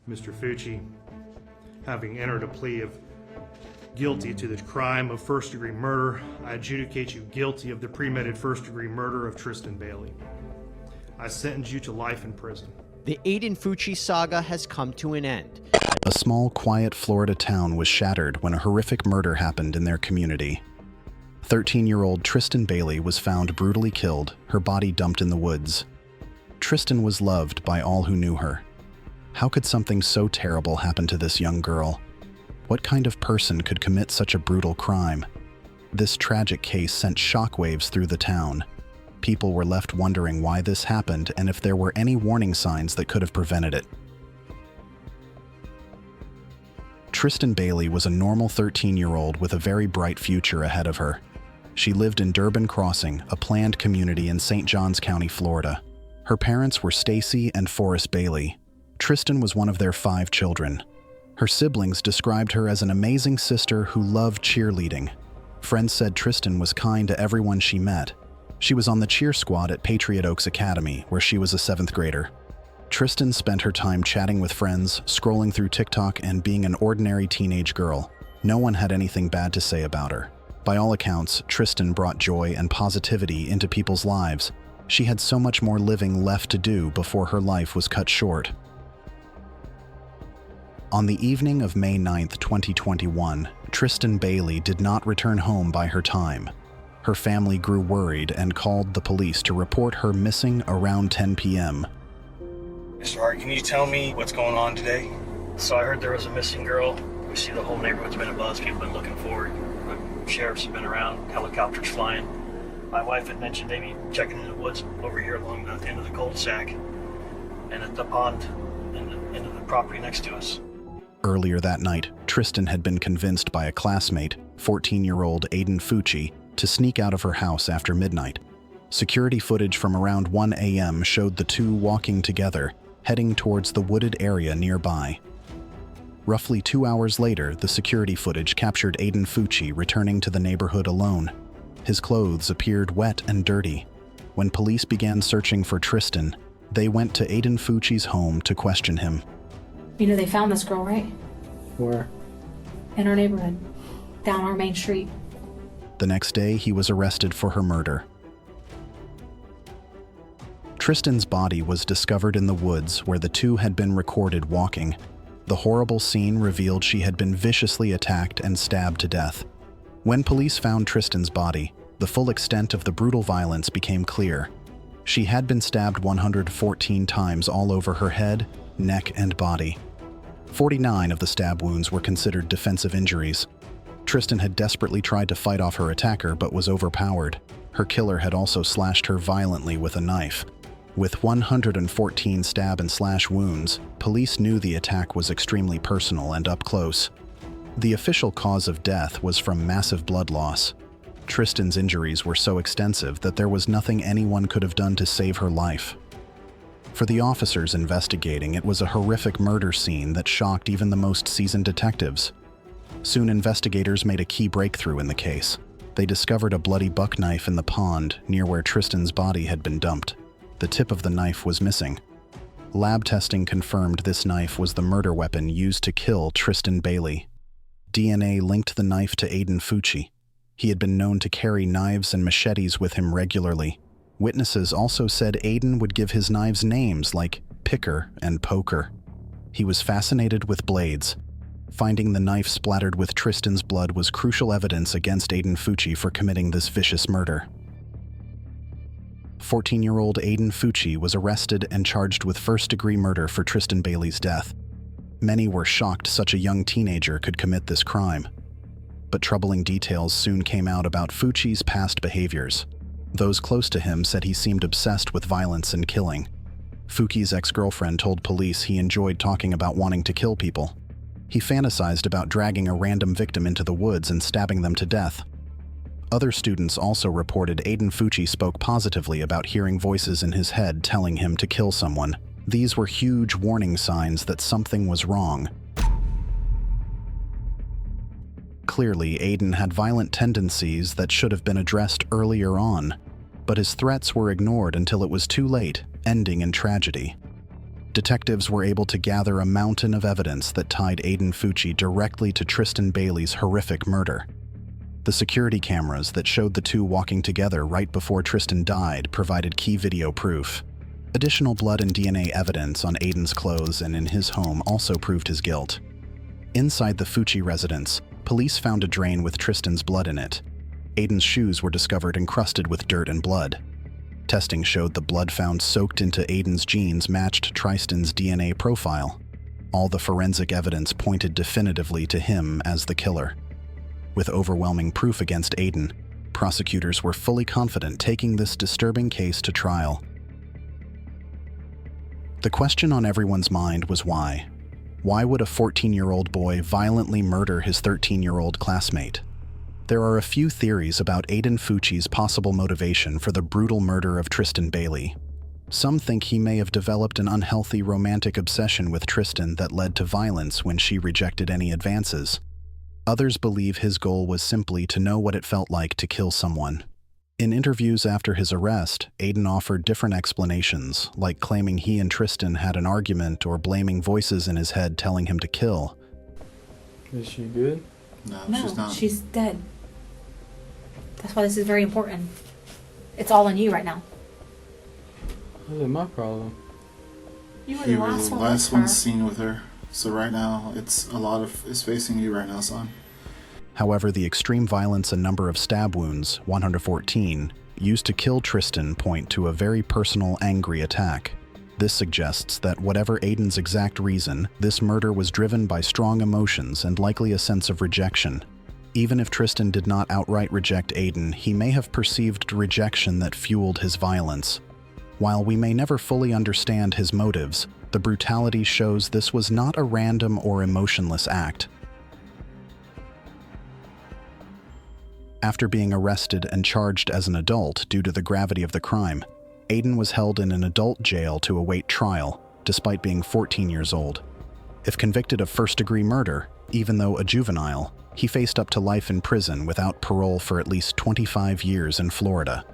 Mr. Fucci, having entered a plea of guilty to the crime of first-degree murder, I adjudicate you guilty of the premeditated first-degree murder of Tristyn Bailey. I sentence you to life in prison. The Aiden Fucci saga has come to an end. A small, quiet Florida town was shattered when a horrific murder happened in their community. 13-year-old Tristyn Bailey was found brutally killed, her body dumped in the woods. Tristyn was loved by all who knew her. How could something so terrible happen to this young girl? What kind of person could commit such a brutal crime? This tragic case sent shockwaves through the town. People were left wondering why this happened and if there were any warning signs that could have prevented it. Tristyn Bailey was a normal 13-year-old with a very bright future ahead of her. She lived in Durbin Crossing, a planned community in St. Johns County, Florida. Her parents were Stacy and Forrest Bailey. Tristyn was one of their 5 children. Her siblings described her as an amazing sister who loved cheerleading. Friends said Tristyn was kind to everyone she met. She was on the cheer squad at Patriot Oaks Academy, where she was a 7th grader. Tristyn spent her time chatting with friends, scrolling through TikTok, and being an ordinary teenage girl. No one had anything bad to say about her. By all accounts, Tristyn brought joy and positivity into people's lives. She had so much more living left to do before her life was cut short. On the evening of May 9, 2021, Tristyn Bailey did not return home by her time. Her family grew worried and called the police to report her missing around 10 p.m. Mr. Hart, can you tell me what's going on today? So I heard there was a missing girl. We see the whole neighborhood's been abuzz. People have been looking for her. The sheriffs have been around, helicopters flying. My wife had mentioned maybe checking in the woods over here along the end of the cul-de-sac and at the pond and into the property next to us. Earlier that night, Tristyn had been convinced by a classmate, 14-year-old Aiden Fucci, to sneak out of her house after midnight. Security footage from around 1 a.m. showed the two walking together, heading towards the wooded area nearby. Roughly 2 hours later, the security footage captured Aiden Fucci returning to the neighborhood alone. His clothes appeared wet and dirty. When police began searching for Tristyn, they went to Aiden Fucci's home to question him. You know, they found this girl, right? Where? In our neighborhood, down our main street. The next day, he was arrested for her murder. Tristyn's body was discovered in the woods where the two had been recorded walking. The horrible scene revealed she had been viciously attacked and stabbed to death. When police found Tristyn's body, the full extent of the brutal violence became clear. She had been stabbed 114 times all over her head, neck, and body. 49 of the stab wounds were considered defensive injuries. Tristyn had desperately tried to fight off her attacker but was overpowered. Her killer had also slashed her violently with a knife. With 114 stab and slash wounds, police knew the attack was extremely personal and up close. The official cause of death was from massive blood loss. Tristyn's injuries were so extensive that there was nothing anyone could have done to save her life. For the officers investigating, it was a horrific murder scene that shocked even the most seasoned detectives. Soon investigators made a key breakthrough in the case. They discovered a bloody buck knife in the pond near where Tristyn's body had been dumped. The tip of the knife was missing. Lab testing confirmed this knife was the murder weapon used to kill Tristyn Bailey. DNA linked the knife to Aiden Fucci. He had been known to carry knives and machetes with him regularly. Witnesses also said Aiden would give his knives names like Picker and Poker. He was fascinated with blades. Finding the knife splattered with Tristyn's blood was crucial evidence against Aiden Fucci for committing this vicious murder. 14-year-old Aiden Fucci was arrested and charged with first-degree murder for Tristyn Bailey's death. Many were shocked such a young teenager could commit this crime. But troubling details soon came out about Fucci's past behaviors. Those close to him said he seemed obsessed with violence and killing. Fucci's ex-girlfriend told police he enjoyed talking about wanting to kill people. He fantasized about dragging a random victim into the woods and stabbing them to death. Other students also reported Aiden Fucci spoke positively about hearing voices in his head telling him to kill someone. These were huge warning signs that something was wrong. Clearly, Aiden had violent tendencies that should have been addressed earlier on, but his threats were ignored until it was too late, ending in tragedy. Detectives were able to gather a mountain of evidence that tied Aiden Fucci directly to Tristyn Bailey's horrific murder. The security cameras that showed the two walking together right before Tristyn died provided key video proof. Additional blood and DNA evidence on Aiden's clothes and in his home also proved his guilt. Inside the Fucci residence, police found a drain with Tristyn's blood in it. Aiden's shoes were discovered encrusted with dirt and blood. Testing showed the blood found soaked into Aiden's jeans matched Tristyn's DNA profile. All the forensic evidence pointed definitively to him as the killer. With overwhelming proof against Aiden, prosecutors were fully confident taking this disturbing case to trial. The question on everyone's mind was why. Why would a 14-year-old boy violently murder his 13-year-old classmate? There are a few theories about Aiden Fucci's possible motivation for the brutal murder of Tristyn Bailey. Some think he may have developed an unhealthy romantic obsession with Tristyn that led to violence when she rejected any advances. Others believe his goal was simply to know what it felt like to kill someone. In interviews after his arrest, Aiden offered different explanations, like claiming he and Tristyn had an argument or blaming voices in his head telling him to kill. Is she good? No, She's not. she's dead. That's why this is very important. It's all on you right now. What is my problem? You were You the were last the one last with one her. seen with her. So right now, it's facing you right now, son. However, the extreme violence and number of stab wounds, 114, used to kill Tristyn point to a very personal, angry attack. This suggests that whatever Aiden's exact reason, this murder was driven by strong emotions and likely a sense of rejection. Even if Tristyn did not outright reject Aiden, he may have perceived rejection that fueled his violence. While we may never fully understand his motives, the brutality shows this was not a random or emotionless act. After being arrested and charged as an adult due to the gravity of the crime, Aiden was held in an adult jail to await trial, despite being 14 years old. If convicted of first-degree murder, even though a juvenile, he faced up to life in prison without parole for at least 25 years in Florida.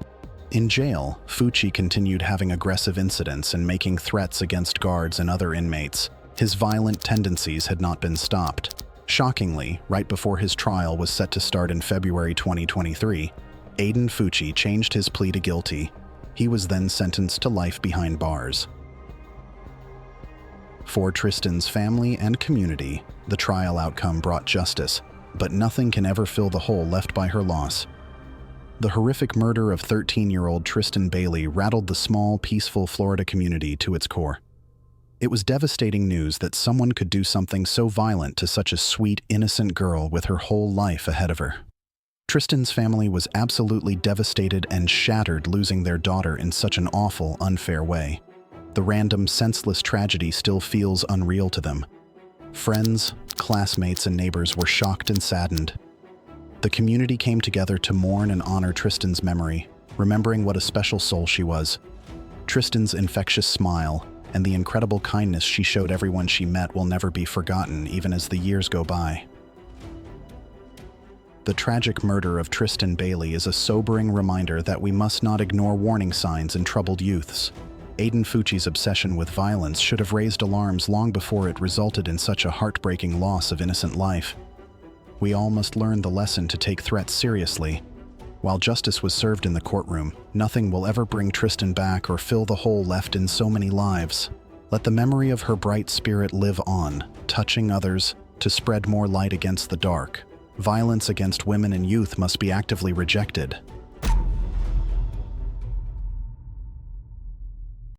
In jail, Fucci continued having aggressive incidents and making threats against guards and other inmates. His violent tendencies had not been stopped. Shockingly, right before his trial was set to start in February 2023, Aiden Fucci changed his plea to guilty. He was then sentenced to life behind bars. For Tristyn's family and community, the trial outcome brought justice, but nothing can ever fill the hole left by her loss. The horrific murder of 13-year-old Tristyn Bailey rattled the small, peaceful Florida community to its core. It was devastating news that someone could do something so violent to such a sweet, innocent girl with her whole life ahead of her. Tristyn's family was absolutely devastated and shattered losing their daughter in such an awful, unfair way. The random, senseless tragedy still feels unreal to them. Friends, classmates, and neighbors were shocked and saddened. The community came together to mourn and honor Tristyn's memory, remembering what a special soul she was. Tristyn's infectious smile and the incredible kindness she showed everyone she met will never be forgotten, even as the years go by. The tragic murder of Tristyn Bailey is a sobering reminder that we must not ignore warning signs in troubled youths. Aiden Fucci's obsession with violence should have raised alarms long before it resulted in such a heartbreaking loss of innocent life. We all must learn the lesson to take threats seriously. While justice was served in the courtroom, nothing will ever bring Tristyn back or fill the hole left in so many lives. Let the memory of her bright spirit live on, touching others to spread more light against the dark. Violence against women and youth must be actively rejected.